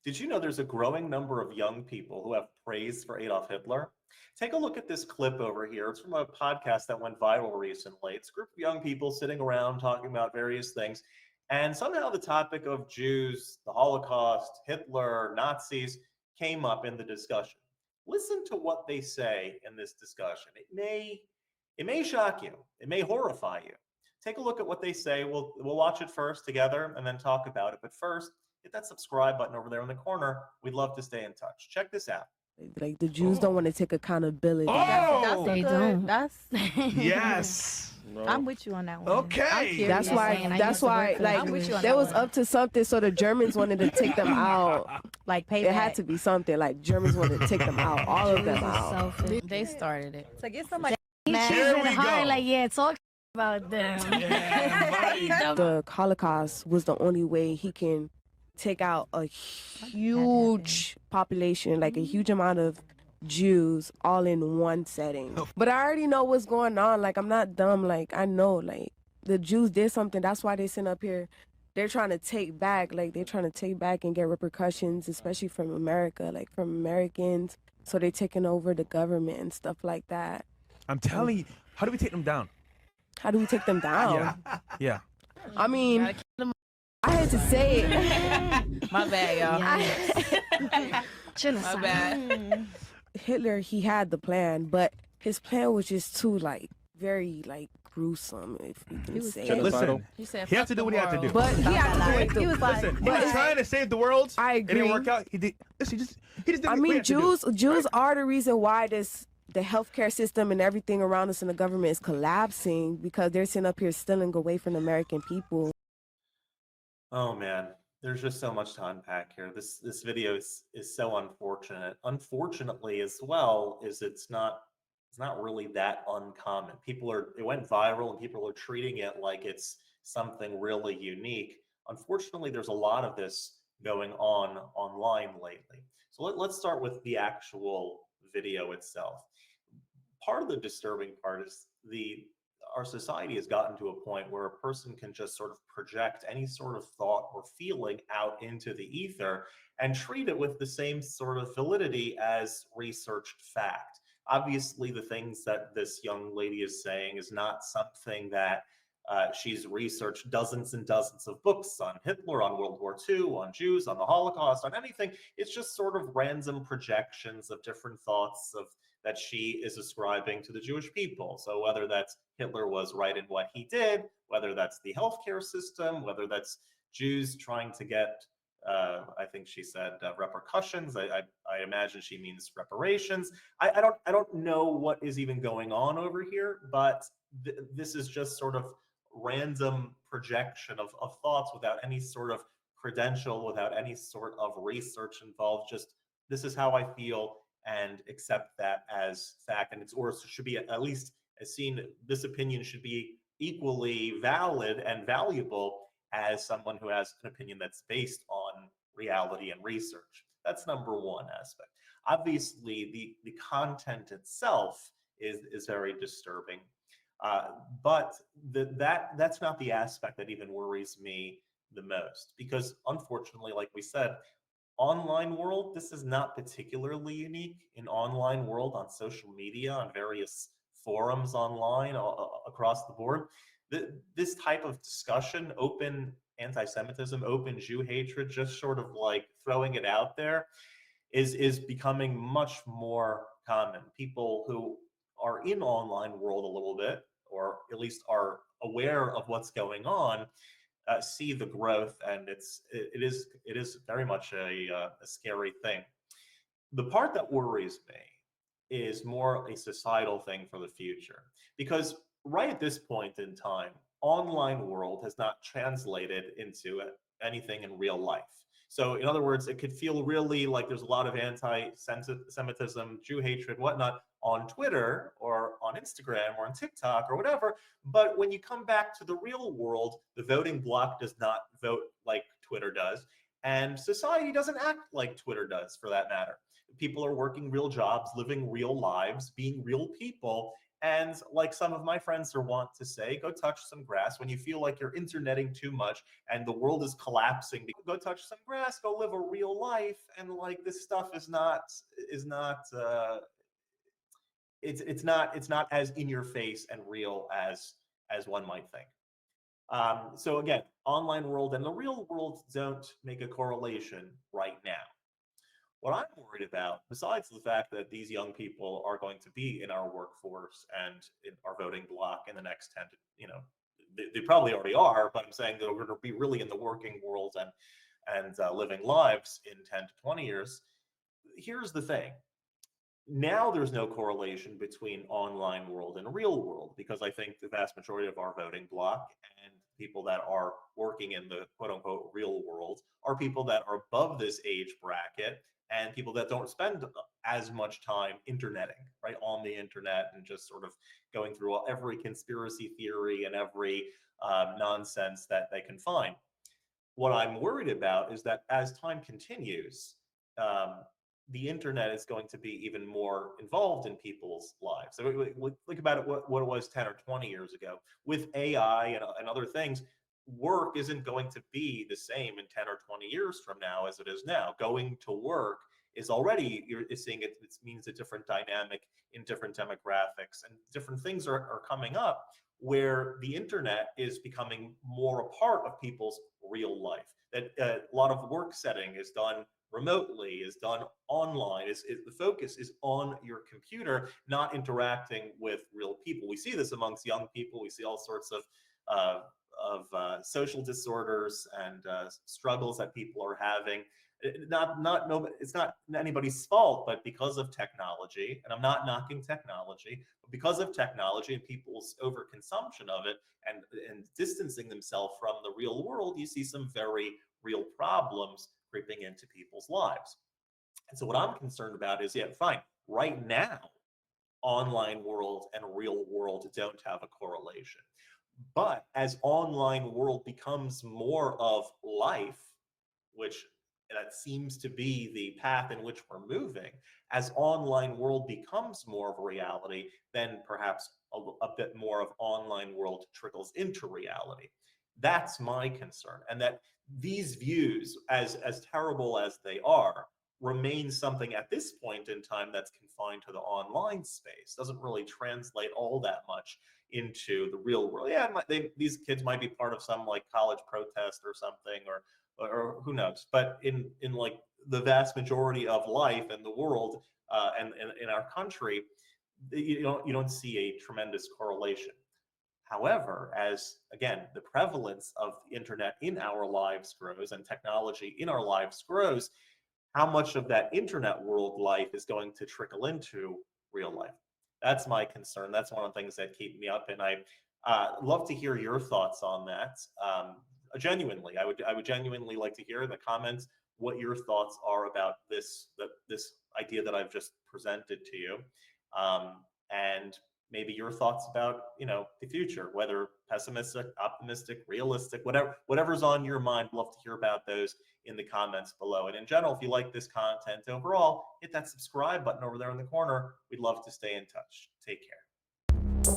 Did you know there's a growing number of young people who have praise for Adolf Hitler? Take a look at this clip over here. It's from a podcast that went viral recently. It's a group of young people sitting around talking about various things. And somehow the topic of Jews, the Holocaust, Hitler, Nazis came up in the discussion. Listen to what they say in this discussion. It may shock you. It may horrify you. Take a look at what they say. We'll watch it first together and then talk about it. But first, hit that subscribe button over there in the corner. We'd love to stay in touch. Check this out. Like the Jews don't want to take accountability. Oh, They don't. That's yes. I'm with you on that one. Okay. That's why I'm with you on they that was one. up to something, so the Germans wanted to take them out. Like payback. It had to be something. Like Germans wanted to take them out, all of them out. They started it. To get somebody Here we go. like, yeah, talk about them. The Holocaust was the only way he can take out a huge population, like a huge amount of Jews all in one setting. But I already know what's going on. Like, I'm not dumb. Like, I know, like, the Jews did something. That's why they sent up here. They're trying to take back, like, they're trying to take back and get repercussions, especially from America, like, from Americans. So they're taking over the government and stuff like that. I'm telling you, how do we take them down? How do we take them down? Yeah. I mean, I had to say it. My bad, y'all. Genocide. My bad. Hitler, he had the plan, but his plan was just too, like, very, like, gruesome, if you can say it. Listen, He said, he had to do what he had to do. But he had to do it. He was like, Listen, he was trying to save the world. I It didn't agree. work out. He did. Listen, he just did I what he mean, had to do. Jews are the reason why the healthcare system and everything around us in the government is collapsing, because they're sitting up here stealing away from the American people. Oh man, there's just so much to unpack here. This video is so unfortunate. Unfortunately, as well, is it's not really that uncommon. It went viral and people are treating it like it's something really unique. Unfortunately, there's a lot of this going on online lately. So let's start with the actual video itself. Part of the disturbing part is our society has gotten to a point where a person can just sort of project any sort of thought or feeling out into the ether and treat it with the same sort of validity as researched fact. Obviously, the things that this young lady is saying is not something that she's researched dozens and dozens of books on Hitler, on World War II, on Jews, on the Holocaust, on anything. It's just sort of random projections of different thoughts that she is ascribing to the Jewish people. So whether that's Hitler was right in what he did, whether that's the healthcare system, whether that's Jews trying to get, I think she said repercussions. I imagine she means reparations. I don't know what is even going on over here, but this is just sort of random projection of thoughts without any sort of credential, without any sort of research involved. Just, this is how I feel, and accept that as fact. And should be at least as seen, this opinion should be equally valid and valuable as someone who has an opinion that's based on reality and research. That's number one aspect. Obviously, the content itself is very disturbing, but that's not the aspect that even worries me the most, because unfortunately, like we said, online world, this is not particularly unique. In online world, on social media, on various forums online across the board, this type of discussion, open anti-Semitism, open Jew hatred, just sort of like throwing it out there, is becoming much more common. People who are in online world a little bit, or at least are aware of what's going on, see the growth, and it is very much a scary thing. The part that worries me is more a societal thing for the future, because right at this point in time, online world has not translated into anything in real life. So in other words, it could feel really like there's a lot of anti-Semitism, Jew hatred, whatnot on Twitter or on Instagram or on TikTok or whatever. But when you come back to the real world, the voting bloc does not vote like Twitter does. And society doesn't act like Twitter does, for that matter. People are working real jobs, living real lives, being real people. And like some of my friends are wont to say, go touch some grass. When you feel like you're interneting too much and the world is collapsing, go touch some grass, go live a real life. And like this stuff is not it's not as in your face and real as one might think. So again, online world and the real world don't make a correlation right now. What I'm worried about, besides the fact that these young people are going to be in our workforce and in our voting bloc in the next 10 to, they probably already are, but I'm saying that we're going to be really in the working world and living lives in 10 to 20 years. Here's the thing. Now there's no correlation between online world and real world, because I think the vast majority of our voting bloc and people that are working in the quote unquote real world are people that are above this age bracket and people that don't spend as much time interneting, right, on the internet and just sort of going through every conspiracy theory and every nonsense that they can find. What I'm worried about is that as time continues, the internet is going to be even more involved in people's lives. So think about it, what it was 10 or 20 years ago. With AI and other things, work isn't going to be the same in 10 or 20 years from now as it is now. Going to work is already, you're seeing it means a different dynamic in different demographics, and different things are coming up where the internet is becoming more a part of people's real life. That a lot of work setting is done remotely, is done online, the focus is on your computer, not interacting with real people. We see this amongst young people. We see all sorts of social disorders and struggles that people are having. It's not anybody's fault, but because of technology, and I'm not knocking technology, but because of technology and people's overconsumption of it and distancing themselves from the real world, you see some very real problems creeping into people's lives. And so what I'm concerned about is, yeah, fine, right now, online world and real world don't have a correlation. But as online world becomes more of life, which that seems to be the path in which we're moving, as online world becomes more of a reality, then perhaps a bit more of online world trickles into reality. That's my concern. And that these views, as terrible as they are, remain something at this point in time that's confined to the online space. Doesn't really translate all that much into the real world. Yeah, these kids might be part of some like college protest or something, or who knows. But in like the vast majority of life in the world and in our country, you don't see a tremendous correlation. However, as again, the prevalence of the internet in our lives grows and technology in our lives grows, how much of that internet world life is going to trickle into real life? That's my concern. That's one of the things that keep me up. And I love to hear your thoughts on that. Genuinely, I would genuinely like to hear in the comments what your thoughts are about this idea that I've just presented to you. And maybe your thoughts about, the future, whether pessimistic, optimistic, realistic, whatever's on your mind. Love to hear about those in the comments below. And in general, if you like this content overall, hit that subscribe button over there in the corner. We'd love to stay in touch. Take care.